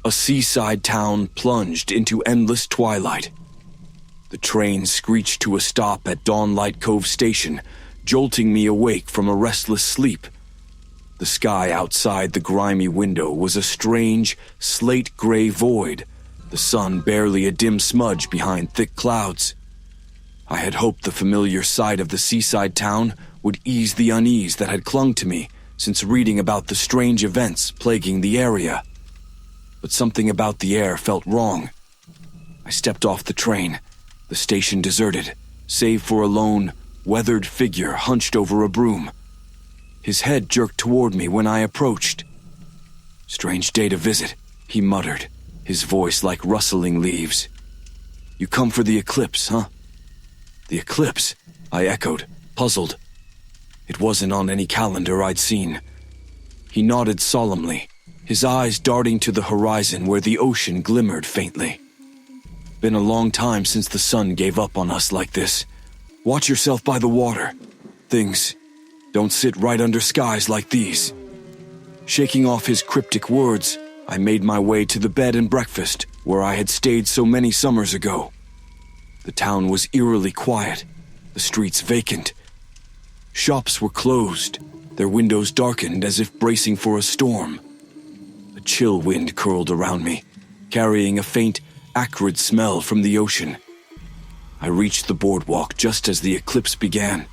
a seaside town plunged into endless twilight. The train screeched to a stop at Dawnlight Cove Station, jolting me awake from a restless sleep. The sky outside the grimy window was a strange, slate-gray void, the sun barely a dim smudge behind thick clouds. I had hoped the familiar sight of the seaside town would ease the unease that had clung to me since reading about the strange events plaguing the area. But something about the air felt wrong. I stepped off the train, the station deserted, save for a lone, weathered figure hunched over a broom. His head jerked toward me when I approached. "Strange day to visit," he muttered, his voice like rustling leaves. "You come for the eclipse, huh?" "The eclipse?" I echoed, puzzled. It wasn't on any calendar I'd seen. He nodded solemnly, his eyes darting to the horizon where the ocean glimmered faintly. "Been a long time since the sun gave up on us like this. Watch yourself by the water. Things don't sit right under skies like these." Shaking off his cryptic words, I made my way to the bed and breakfast where I had stayed so many summers ago. The town was eerily quiet, the streets vacant. Shops were closed, their windows darkened as if bracing for a storm. A chill wind curled around me, carrying a faint, acrid smell from the ocean. I reached the boardwalk just as the eclipse began.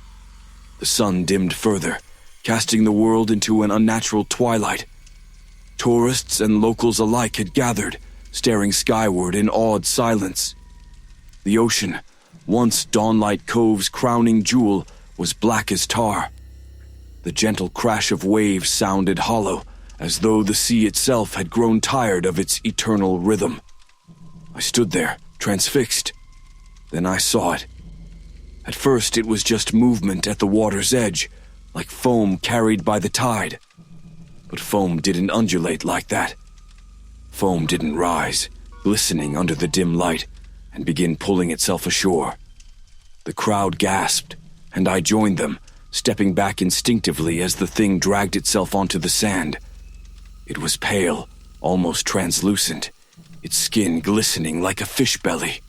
The sun dimmed further, casting the world into an unnatural twilight. Tourists and locals alike had gathered, staring skyward in awed silence. The ocean, once Dawnlight Cove's crowning jewel, was black as tar. The gentle crash of waves sounded hollow, as though the sea itself had grown tired of its eternal rhythm. I stood there, transfixed. Then I saw it. At first it was just movement at the water's edge, like foam carried by the tide. But foam didn't undulate like that. Foam didn't rise, glistening under the dim light, and begin pulling itself ashore. The crowd gasped, and I joined them, stepping back instinctively as the thing dragged itself onto the sand. It was pale, almost translucent, its skin glistening like a fish belly.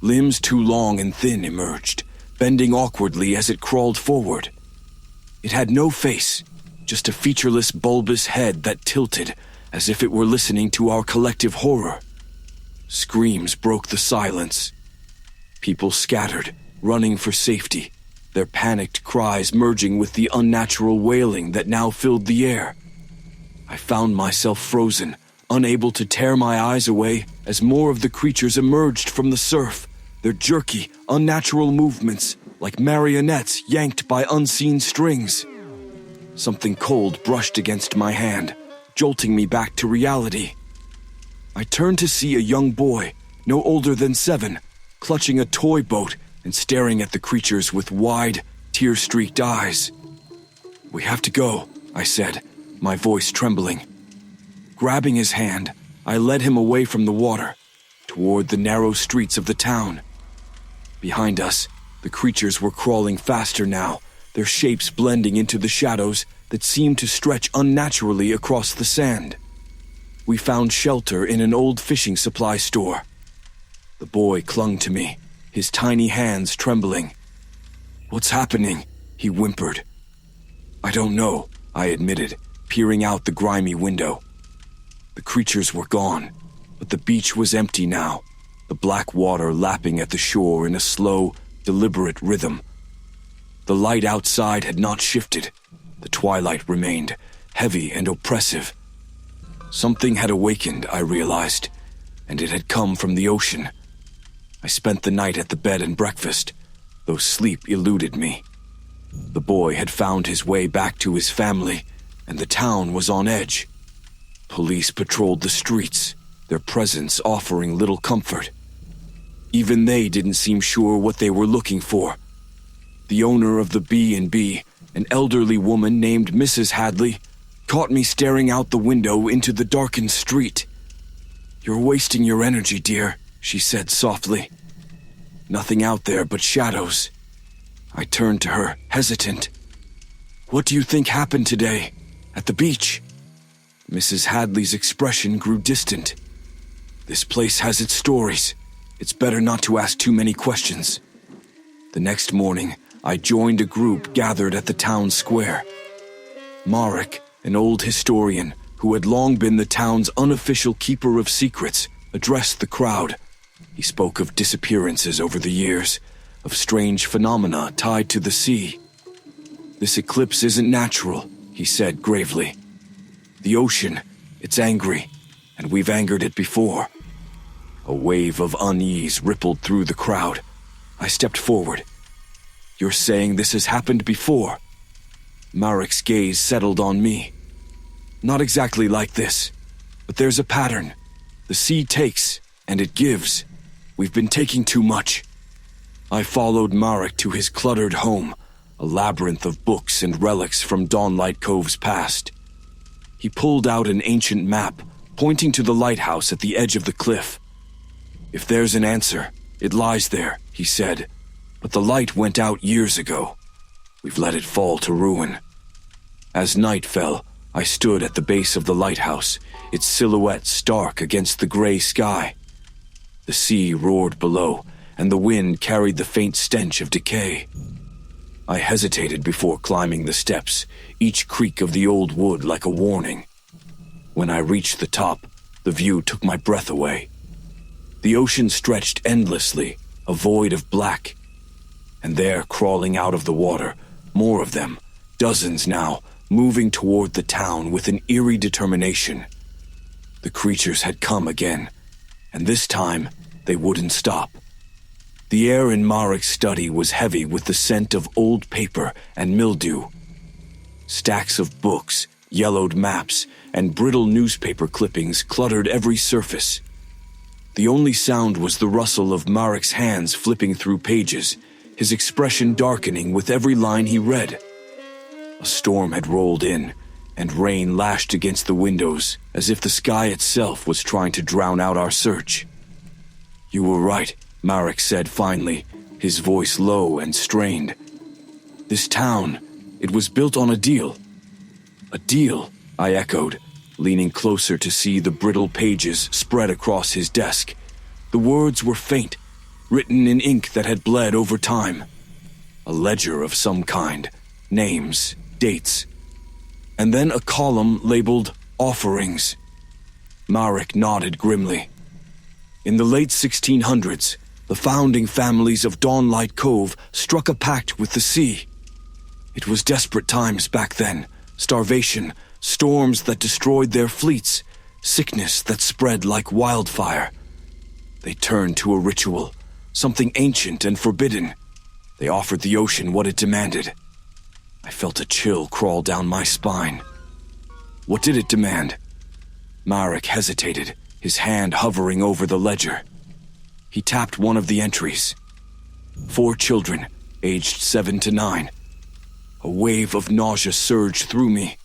Limbs too long and thin emerged, bending awkwardly as it crawled forward. It had no face, just a featureless, bulbous head that tilted as if it were listening to our collective horror. Screams broke the silence. People scattered, running for safety, their panicked cries merging with the unnatural wailing that now filled the air. I found myself frozen, unable to tear my eyes away as more of the creatures emerged from the surf, their jerky, unnatural movements like marionettes yanked by unseen strings. Something cold brushed against my hand, jolting me back to reality. I turned to see a young boy, no older than 7, clutching a toy boat and staring at the creatures with wide, tear-streaked eyes. "We have to go," I said, my voice trembling. Grabbing his hand, I led him away from the water, toward the narrow streets of the town. Behind us, the creatures were crawling faster now, their shapes blending into the shadows that seemed to stretch unnaturally across the sand. We found shelter in an old fishing supply store. The boy clung to me, his tiny hands trembling. "What's happening?" he whimpered. "I don't know," I admitted, peering out the grimy window. The creatures were gone, but the beach was empty now, the black water lapping at the shore in a slow, deliberate rhythm. The light outside had not shifted. The twilight remained, heavy and oppressive. Something had awakened, I realized, and it had come from the ocean. I spent the night at the bed and breakfast, though sleep eluded me. The boy had found his way back to his family, and the town was on edge. Police patrolled the streets, their presence offering little comfort. Even they didn't seem sure what they were looking for. The owner of the B&B, an elderly woman named Mrs. Hadley, caught me staring out the window into the darkened street. "You're wasting your energy, dear," she said softly. "Nothing out there but shadows." I turned to her, hesitant. "What do you think happened today, at the beach?" Mrs. Hadley's expression grew distant. This place has its stories. It's better not to ask too many questions. The next morning, I joined a group gathered at the town square. Marek, an old historian who had long been the town's unofficial keeper of secrets, addressed the crowd. He spoke of disappearances over the years, of strange phenomena tied to the sea. This eclipse isn't natural, he said gravely. The ocean, it's angry, and we've angered it before. A wave of unease rippled through the crowd. I stepped forward. You're saying this has happened before? Marek's gaze settled on me. Not exactly like this, but there's a pattern. The sea takes, and it gives. We've been taking too much. I followed Marek to his cluttered home, a labyrinth of books and relics from Dawnlight Cove's past. He pulled out an ancient map, pointing to the lighthouse at the edge of the cliff. If there's an answer, it lies there, he said. But the light went out years ago. We've let it fall to ruin. As night fell, I stood at the base of the lighthouse, its silhouette stark against the gray sky. The sea roared below, and the wind carried the faint stench of decay. I hesitated before climbing the steps, each creak of the old wood like a warning. When I reached the top, the view took my breath away. The ocean stretched endlessly, a void of black. And there, crawling out of the water, more of them, dozens now, moving toward the town with an eerie determination. The creatures had come again, and this time they wouldn't stop. The air in Marek's study was heavy with the scent of old paper and mildew. Stacks of books, yellowed maps, and brittle newspaper clippings cluttered every surface. The only sound was the rustle of Marek's hands flipping through pages, his expression darkening with every line he read. A storm had rolled in, and rain lashed against the windows as if the sky itself was trying to drown out our search. You were right, Marek said finally, his voice low and strained. This town, it was built on a deal. A deal, I echoed, leaning closer to see the brittle pages spread across his desk. The words were faint, written in ink that had bled over time. A ledger of some kind, names, dates, and then a column labeled offerings. Marek nodded grimly. In the late 1600s, the founding families of Dawnlight Cove struck a pact with the sea. It was desperate times back then, starvation, storms that destroyed their fleets, sickness that spread like wildfire. They turned to a ritual, something ancient and forbidden. They offered the ocean what it demanded. I felt a chill crawl down my spine. What did it demand? Marek hesitated, his hand hovering over the ledger. He tapped one of the entries. 4 children, aged 7 to 9. A wave of nausea surged through me.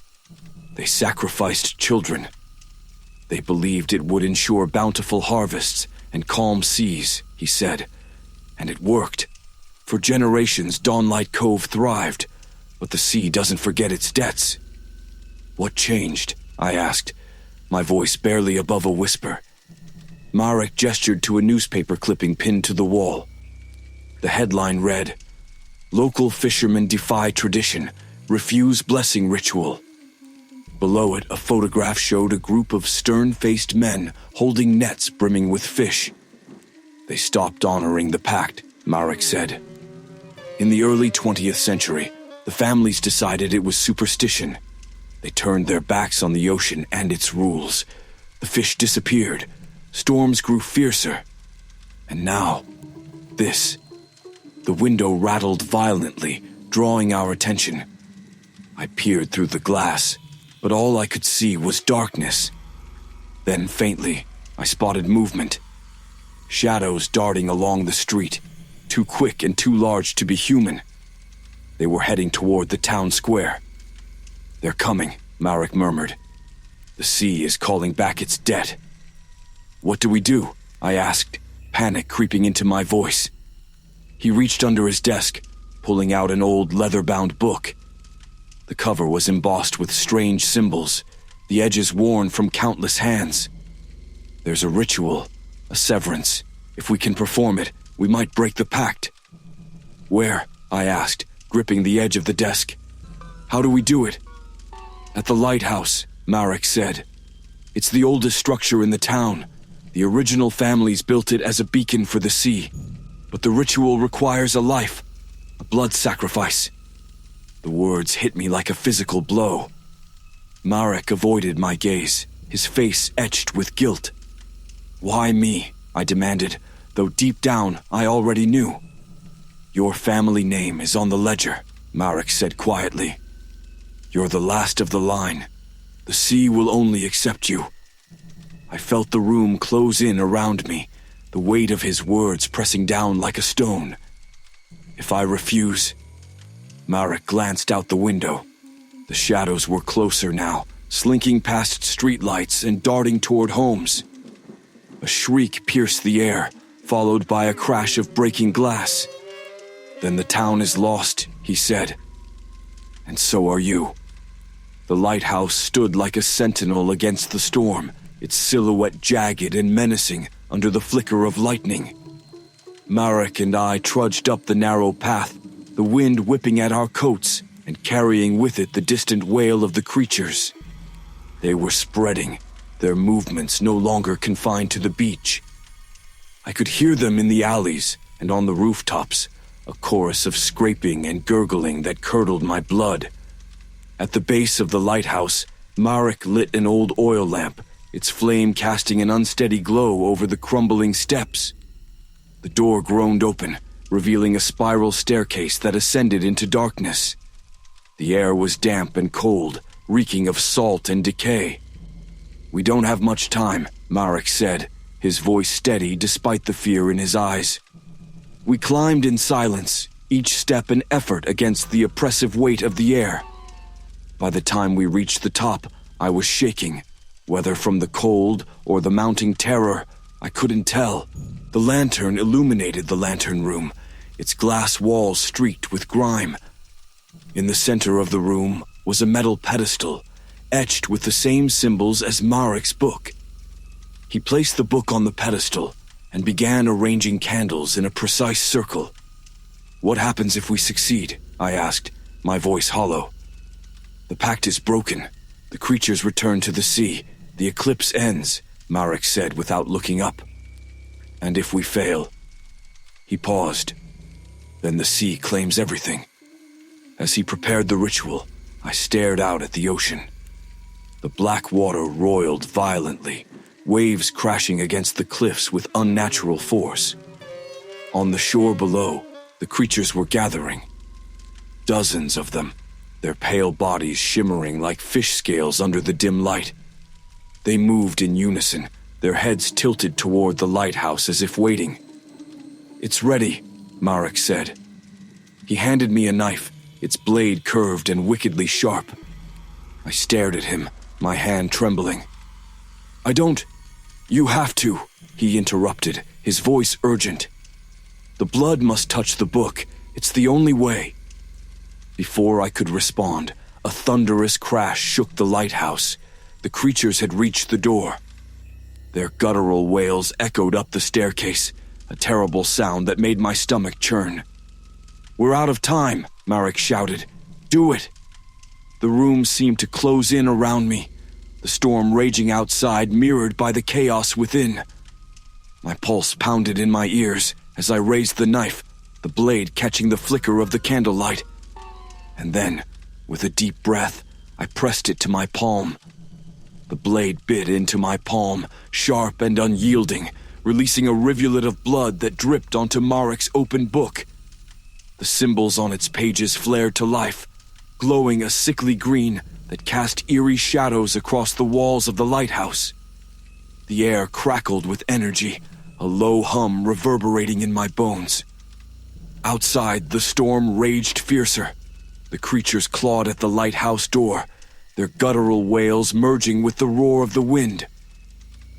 They sacrificed children. They believed it would ensure bountiful harvests and calm seas, he said. And it worked. For generations, Dawnlight Cove thrived, but the sea doesn't forget its debts. What changed? I asked, my voice barely above a whisper. Marek gestured to a newspaper clipping pinned to the wall. The headline read, "Local fishermen defy tradition, refuse blessing ritual." Below it, a photograph showed a group of stern-faced men holding nets brimming with fish. They stopped honoring the pact, Marek said. In the early 20th century, the families decided it was superstition. They turned their backs on the ocean and its rules. The fish disappeared. Storms grew fiercer. And now, this. The window rattled violently, drawing our attention. I peered through the glass, but all I could see was darkness. Then, faintly, I spotted movement. Shadows darting along the street, too quick and too large to be human. They were heading toward the town square. "They're coming," Marek murmured. "The sea is calling back its debt." "What do we do?" I asked, panic creeping into my voice. He reached under his desk, pulling out an old leather-bound book. The cover was embossed with strange symbols, the edges worn from countless hands. There's a ritual, a severance. If we can perform it, we might break the pact. Where? I asked, gripping the edge of the desk. How do we do it? At the lighthouse, Marek said. It's the oldest structure in the town. The original families built it as a beacon for the sea. But the ritual requires a life, a blood sacrifice. The words hit me like a physical blow. Marek avoided my gaze, his face etched with guilt. Why me? I demanded, though deep down I already knew. Your family name is on the ledger, Marek said quietly. You're the last of the line. The sea will only accept you. I felt the room close in around me, the weight of his words pressing down like a stone. If I refuse... Marek glanced out the window. The shadows were closer now, slinking past streetlights and darting toward homes. A shriek pierced the air, followed by a crash of breaking glass. Then the town is lost, he said. And so are you. The lighthouse stood like a sentinel against the storm, its silhouette jagged and menacing under the flicker of lightning. Marek and I trudged up the narrow path, the wind whipping at our coats and carrying with it the distant wail of the creatures. They were spreading, their movements no longer confined to the beach. I could hear them in the alleys and on the rooftops, a chorus of scraping and gurgling that curdled my blood. At the base of the lighthouse, Marek lit an old oil lamp, its flame casting an unsteady glow over the crumbling steps. The door groaned open, revealing a spiral staircase that ascended into darkness. The air was damp and cold, reeking of salt and decay. We don't have much time, Marek said, his voice steady despite the fear in his eyes. We climbed in silence, each step an effort against the oppressive weight of the air. By the time we reached the top, I was shaking. Whether from the cold or the mounting terror, I couldn't tell. The lantern illuminated the lantern room, its glass walls streaked with grime. In the center of the room was a metal pedestal, etched with the same symbols as Marek's book. He placed the book on the pedestal and began arranging candles in a precise circle. What happens if we succeed? I asked, my voice hollow. The pact is broken. The creatures return to the sea. The eclipse ends, Marek said without looking up. And if we fail? He paused. Then the sea claims everything. As he prepared the ritual, I stared out at the ocean. The black water roiled violently, waves crashing against the cliffs with unnatural force. On the shore below, the creatures were gathering. Dozens of them, their pale bodies shimmering like fish scales under the dim light. They moved in unison, their heads tilted toward the lighthouse as if waiting. It's ready, Marek said. He handed me a knife, its blade curved and wickedly sharp. I stared at him, my hand trembling. You have to, he interrupted, his voice urgent. The blood must touch the book. It's the only way. Before I could respond, a thunderous crash shook the lighthouse. The creatures had reached the door. Their guttural wails echoed up the staircase, a terrible sound that made my stomach churn. We're out of time, Marek shouted. Do it! The room seemed to close in around me, the storm raging outside mirrored by the chaos within. My pulse pounded in my ears as I raised the knife, the blade catching the flicker of the candlelight. And then, with a deep breath, I pressed it to my palm. The blade bit into my palm, sharp and unyielding, releasing a rivulet of blood that dripped onto Marek's open book. The symbols on its pages flared to life, glowing a sickly green that cast eerie shadows across the walls of the lighthouse. The air crackled with energy, a low hum reverberating in my bones. Outside, the storm raged fiercer. The creatures clawed at the lighthouse door, their guttural wails merging with the roar of the wind.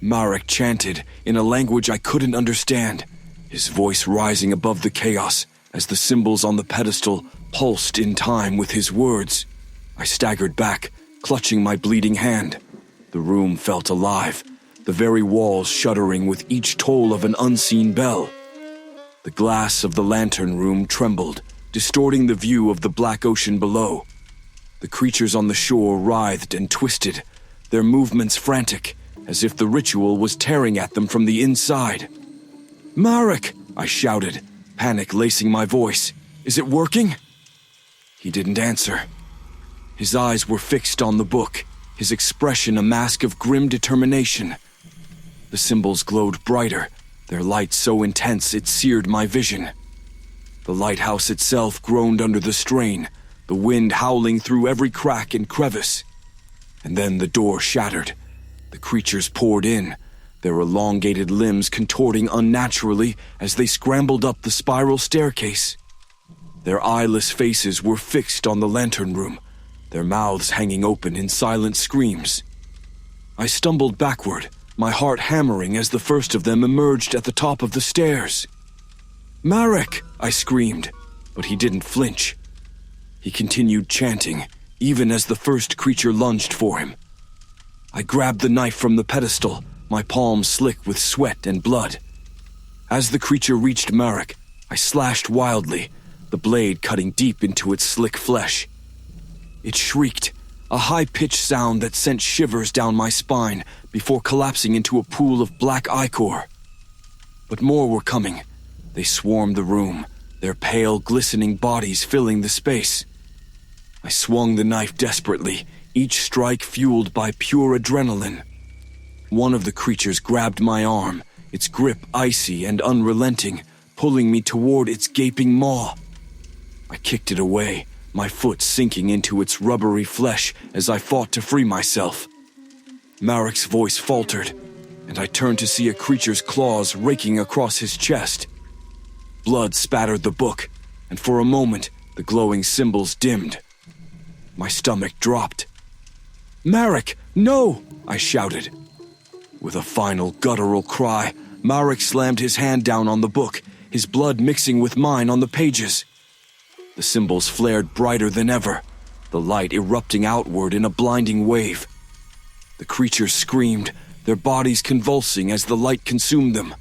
Marek chanted in a language I couldn't understand, his voice rising above the chaos as the symbols on the pedestal pulsed in time with his words. I staggered back, clutching my bleeding hand. The room felt alive, the very walls shuddering with each toll of an unseen bell. The glass of the lantern room trembled, distorting the view of the black ocean below. The creatures on the shore writhed and twisted, their movements frantic, as if the ritual was tearing at them from the inside. "Marek!" I shouted, panic lacing my voice. "Is it working?" He didn't answer. His eyes were fixed on the book, his expression a mask of grim determination. The symbols glowed brighter, their light so intense it seared my vision. The lighthouse itself groaned under the strain, the wind howling through every crack and crevice. And then the door shattered. The creatures poured in, their elongated limbs contorting unnaturally as they scrambled up the spiral staircase. Their eyeless faces were fixed on the lantern room, their mouths hanging open in silent screams. I stumbled backward, my heart hammering as the first of them emerged at the top of the stairs. "Marek!" I screamed, but he didn't flinch. He continued chanting, even as the first creature lunged for him. I grabbed the knife from the pedestal, my palms slick with sweat and blood. As the creature reached Marek, I slashed wildly, the blade cutting deep into its slick flesh. It shrieked, a high-pitched sound that sent shivers down my spine before collapsing into a pool of black ichor. But more were coming. They swarmed the room, their pale, glistening bodies filling the space. I swung the knife desperately, each strike fueled by pure adrenaline. One of the creatures grabbed my arm, its grip icy and unrelenting, pulling me toward its gaping maw. I kicked it away, my foot sinking into its rubbery flesh as I fought to free myself. Marek's voice faltered, and I turned to see a creature's claws raking across his chest. Blood spattered the book, and for a moment, the glowing symbols dimmed. My stomach dropped. "Marek, no!" I shouted. With a final guttural cry, Marek slammed his hand down on the book, his blood mixing with mine on the pages. The symbols flared brighter than ever, the light erupting outward in a blinding wave. The creatures screamed, their bodies convulsing as the light consumed them.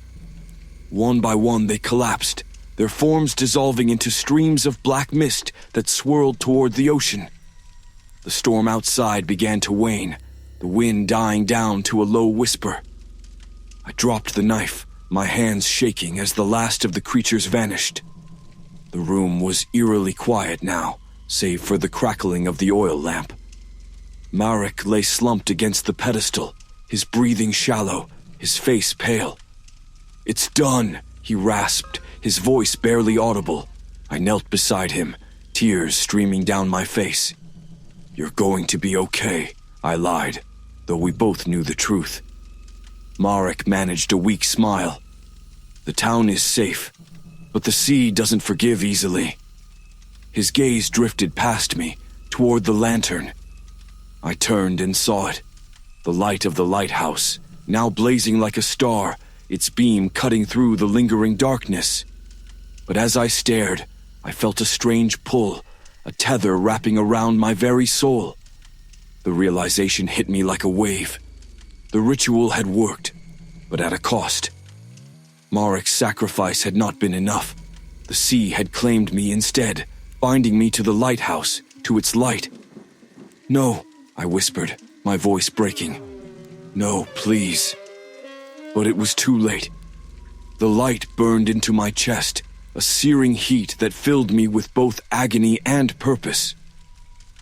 One by one they collapsed, their forms dissolving into streams of black mist that swirled toward the ocean. The storm outside began to wane, the wind dying down to a low whisper. I dropped the knife, my hands shaking as the last of the creatures vanished. The room was eerily quiet now, save for the crackling of the oil lamp. Marek lay slumped against the pedestal, his breathing shallow, his face pale. "It's done," he rasped, his voice barely audible. I knelt beside him, tears streaming down my face. "You're going to be okay," I lied, though we both knew the truth. Marek managed a weak smile. "The town is safe, but the sea doesn't forgive easily." His gaze drifted past me, toward the lantern. I turned and saw it, the light of the lighthouse, now blazing like a star, its beam cutting through the lingering darkness. But as I stared, I felt a strange pull, a tether wrapping around my very soul. The realization hit me like a wave. The ritual had worked, but at a cost. Marek's sacrifice had not been enough. The sea had claimed me instead, binding me to the lighthouse, to its light. "No," I whispered, my voice breaking. "No, please." But it was too late. The light burned into my chest, a searing heat that filled me with both agony and purpose.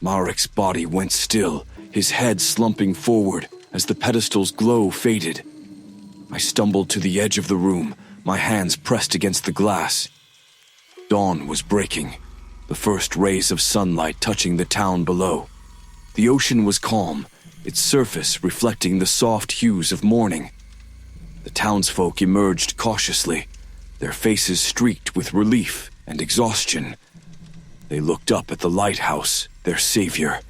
Marek's body went still, his head slumping forward as the pedestal's glow faded. I stumbled to the edge of the room, my hands pressed against the glass. Dawn was breaking, the first rays of sunlight touching the town below. The ocean was calm, its surface reflecting the soft hues of morning. The townsfolk emerged cautiously, their faces streaked with relief and exhaustion. They looked up at the lighthouse, their savior.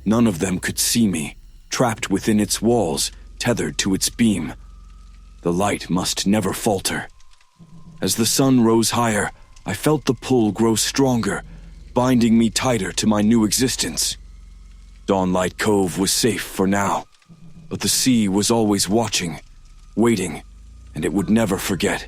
None of them could see me, trapped within its walls, tethered to its beam. The light must never falter. As the sun rose higher, I felt the pull grow stronger, binding me tighter to my new existence. Dawnlight Cove was safe for now. but the sea was always watching, waiting, and it would never forget.